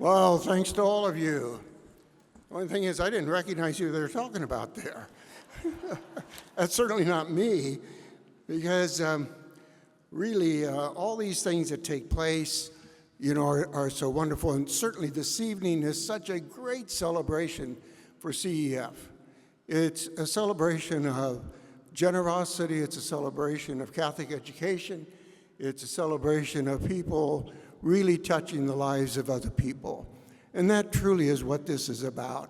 Well, thanks to all of you. The only thing is I didn't recognize who they were talking about there. That's certainly not me, because really all these things that take place, are so wonderful. And certainly this evening is such a great celebration for CEF. It's a celebration of generosity. It's a celebration of Catholic education. It's a celebration of people really touching the lives of other people. And that truly is what this is about.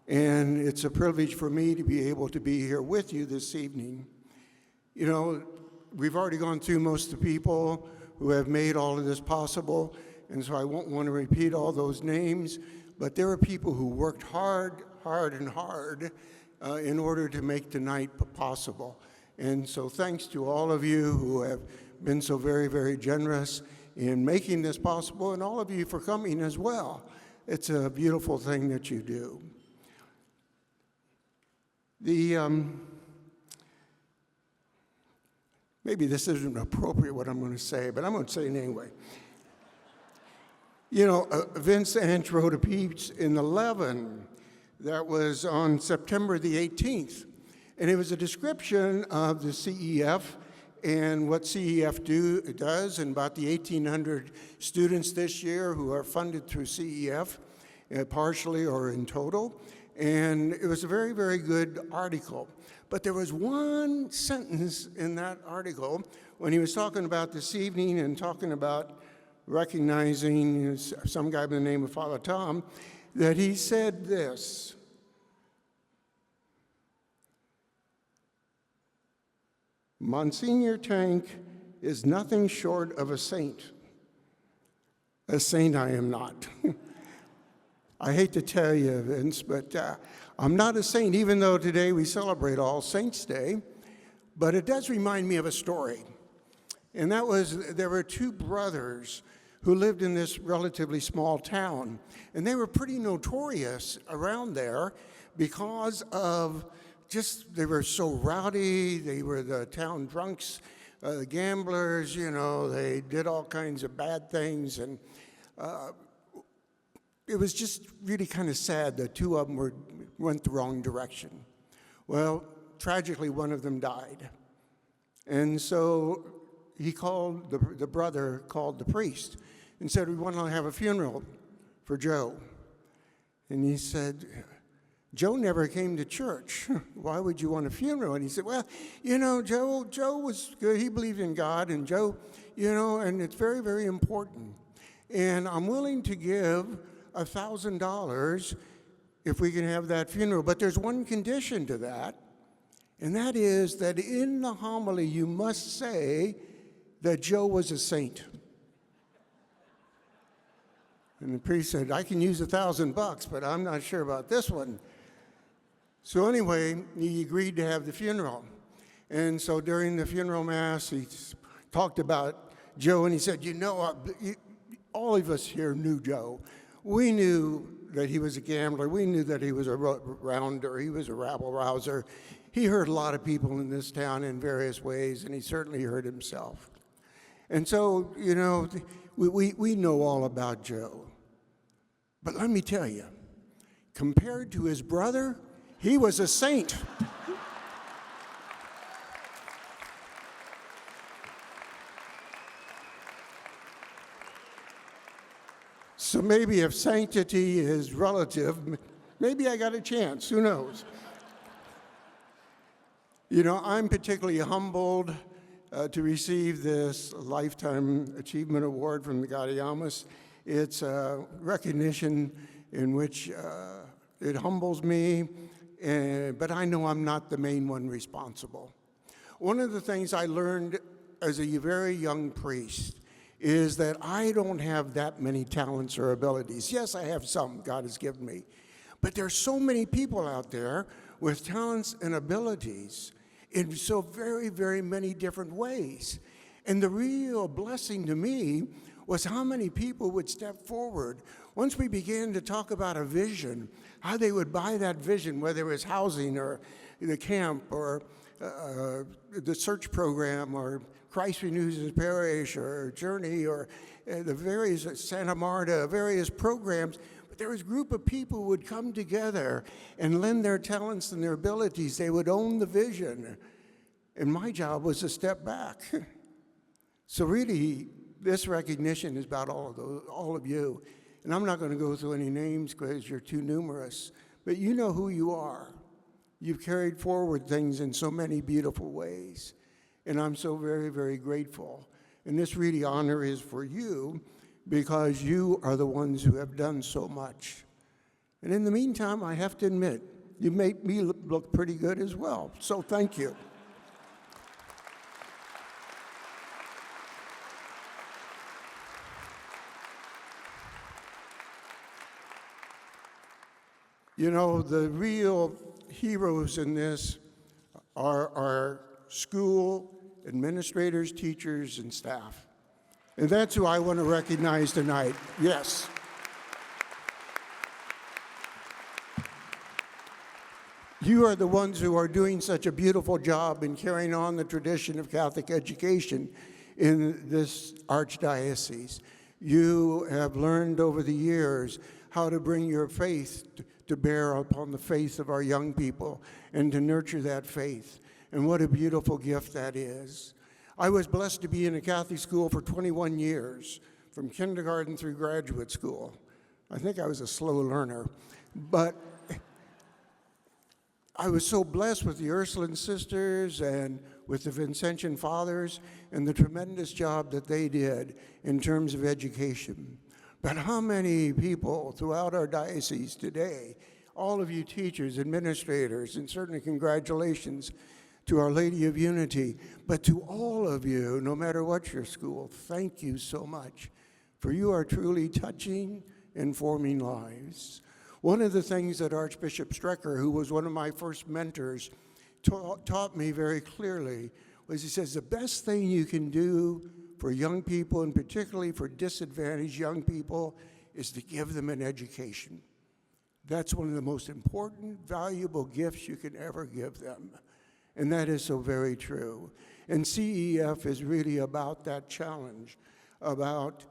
And it's a privilege for me to be able to be here with you this evening. We've already gone through most of the people who have made all of this possible, and so I won't want to repeat all those names, but there are people who worked hard in order to make tonight possible. And so thanks to all of you who have been so very, very generous in making this possible, and all of you for coming as well. It's a beautiful thing that you do. Maybe this isn't appropriate what I'm going to say, but I'm going to say it anyway. Vince Anch wrote a piece in 11 that was on September the 18th, and it was a description of the CEF and what CEF does, and about the 1,800 students this year who are funded through CEF, partially or in total. And it was a very, very good article. But there was one sentence in that article when he was talking about this evening and talking about recognizing some guy by the name of Father Tom, that he said this: Monsignor Tank is nothing short of a saint. A saint I am not. I hate to tell you, Vince, but I'm not a saint, even though today we celebrate All Saints' Day. But it does remind me of a story. And that was, there were two brothers who lived in this relatively small town. And they were pretty notorious around there because of they were so rowdy. They were the town drunks, the gamblers, they did all kinds of bad things. And it was just really kind of sad that two of them went the wrong direction. Well, tragically, one of them died. And so the brother called the priest and said, we want to have a funeral for Joe. And he said, Joe never came to church. Why would you want a funeral? And he said, well, Joe was good. He believed in God, and Joe, and it's very, very important. And I'm willing to give $1,000 if we can have that funeral. But there's one condition to that, and that is that in the homily you must say that Joe was a saint. And the priest said, I can use $1,000, but I'm not sure about this one. So anyway, he agreed to have the funeral. And so during the funeral mass, he talked about Joe, and he said, all of us here knew Joe. We knew that he was a gambler. We knew that he was a rounder. He was a rabble-rouser. He hurt a lot of people in this town in various ways, and he certainly hurt himself. And so, we know all about Joe. But let me tell you, compared to his brother, he was a saint. So maybe if sanctity is relative, maybe I got a chance, who knows? I'm particularly humbled to receive this Lifetime Achievement Award from the Gaudeamus. It's a recognition in which it humbles me, but I know I'm not the main one responsible. One of the things I learned as a very young priest is that I don't have that many talents or abilities. Yes, I have some God has given me, but there's so many people out there with talents and abilities in so very, very many different ways. And the real blessing to me was how many people would step forward. Once we began to talk about a vision, how they would buy that vision, whether it was housing or the camp or the search program or Christ Renews His Parish or Journey or the various Santa Marta, various programs. But there was a group of people who would come together and lend their talents and their abilities. They would own the vision. And my job was to step back. So really, this recognition is about all of you. And I'm not going to go through any names because you're too numerous. But you know who you are. You've carried forward things in so many beautiful ways. And I'm so very, very grateful. And this really honor is for you because you are the ones who have done so much. And in the meantime, I have to admit, you make me look pretty good as well. So thank you. You know, the real heroes in this are our school administrators, teachers, and staff. And that's who I want to recognize tonight. Yes. You are the ones who are doing such a beautiful job in carrying on the tradition of Catholic education in this archdiocese. You have learned over the years how to bring your faith to bear upon the faith of our young people and to nurture that faith. And what a beautiful gift that is. I was blessed to be in a Catholic school for 21 years, from kindergarten through graduate school. I think I was a slow learner, but I was so blessed with the Ursuline sisters and with the Vincentian fathers and the tremendous job that they did in terms of education. But how many people throughout our diocese today, all of you teachers, administrators, and certainly congratulations to Our Lady of Unity, but to all of you, no matter what your school, thank you so much, for you are truly touching and forming lives. One of the things that Archbishop Strecker, who was one of my first mentors, taught me very clearly was he says, the best thing you can do for young people, and particularly for disadvantaged young people, is to give them an education. That's one of the most important, valuable gifts you can ever give them. And that is so very true. And CEF is really about that challenge, about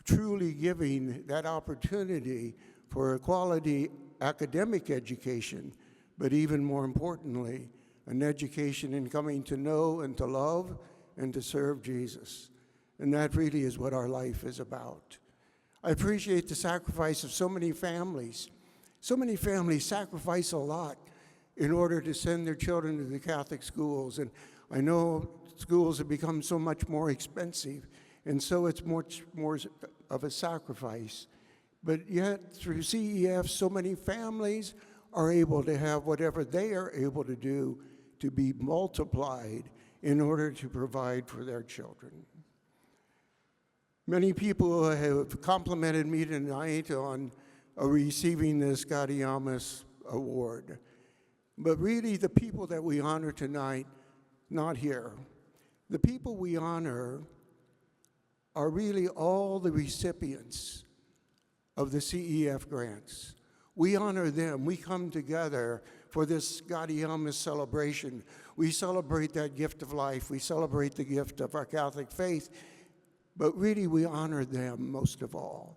truly giving that opportunity for a quality academic education, but even more importantly, an education in coming to know and to love and to serve Jesus. And that really is what our life is about. I appreciate the sacrifice of so many families. So many families sacrifice a lot in order to send their children to the Catholic schools. And I know schools have become so much more expensive, and so it's much more of a sacrifice. But yet, through CEF, so many families are able to have whatever they are able to do to be multiplied in order to provide for their children. Many people have complimented me tonight on receiving this Gaudeamus Award. But really, the people that we honor tonight, not here. The people we honor are really all the recipients of the CEF grants. We honor them. We come together for this Gaudeamus celebration. We celebrate that gift of life. We celebrate the gift of our Catholic faith. But really, we honor them most of all.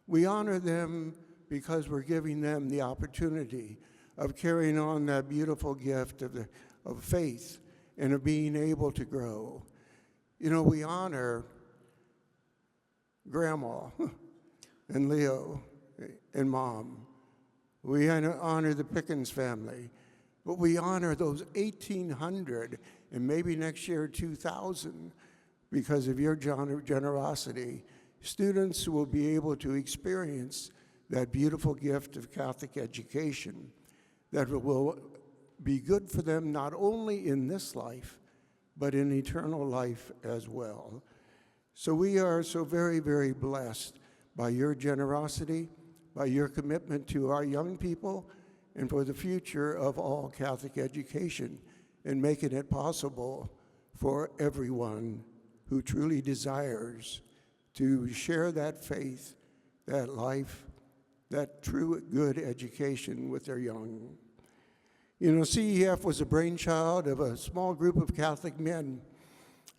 We honor them because we're giving them the opportunity of carrying on that beautiful gift of faith and of being able to grow. You know, we honor Grandma and Leo and Mom. We honor the Pickens family, but we honor those 1,800 and maybe next year 2,000 because of your generosity. Students will be able to experience that beautiful gift of Catholic education that will be good for them not only in this life, but in eternal life as well. So we are so very, very blessed by your generosity, by your commitment to our young people, and for the future of all Catholic education, and making it possible for everyone who truly desires to share that faith, that life, that true good education with their young. You know, CEF was a brainchild of a small group of Catholic men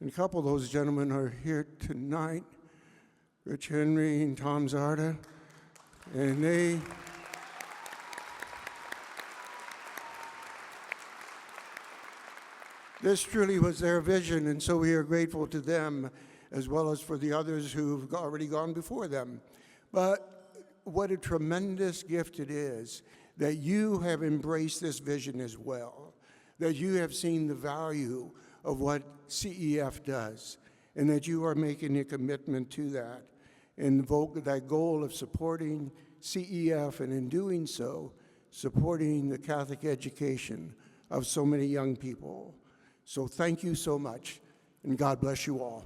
And a couple of those gentlemen are here tonight, Rich Henry and Tom Zarda, and this truly was their vision, and so we are grateful to them, as well as for the others who've already gone before them. But what a tremendous gift it is that you have embraced this vision as well, that you have seen the value of what CEF does, and that you are making a commitment to that, and that goal of supporting CEF, and in doing so, supporting the Catholic education of so many young people. So thank you so much, and God bless you all.